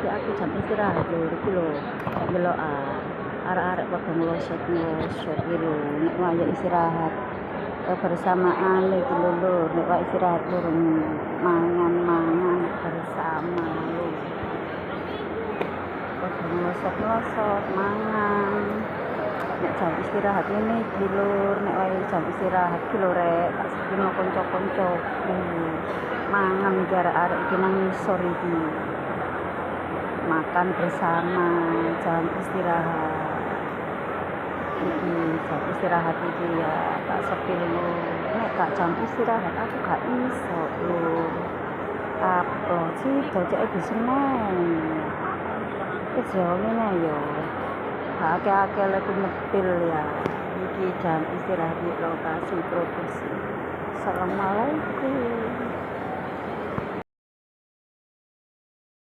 iki aku jam istirahat lho iki lho. Delok arek-arek padha nglosot iki lho. Nek waya istirahat kebersamaan iki lho lho. Nek waya istirahat durung mangan-mangan bersama lho. Padha nglosot-nglosot mangan. Nek jam istirahat ini iki lho, nek waya jam istirahat iki lho rek, tak sedino kanca-kancaku. Mangan iki arek iki nang ngisor iki. Makan bersama jam istirahat. Iki jam istirahat iki ya tak sepil lho. Nek gak jam istirahat aku gak iso lho. Apa sih bocah iki seneng. Ngene yo. Akeh-akeh lagu nyepil ya. Iki jam istirahat di lokasi produksi. Assalamualaikum.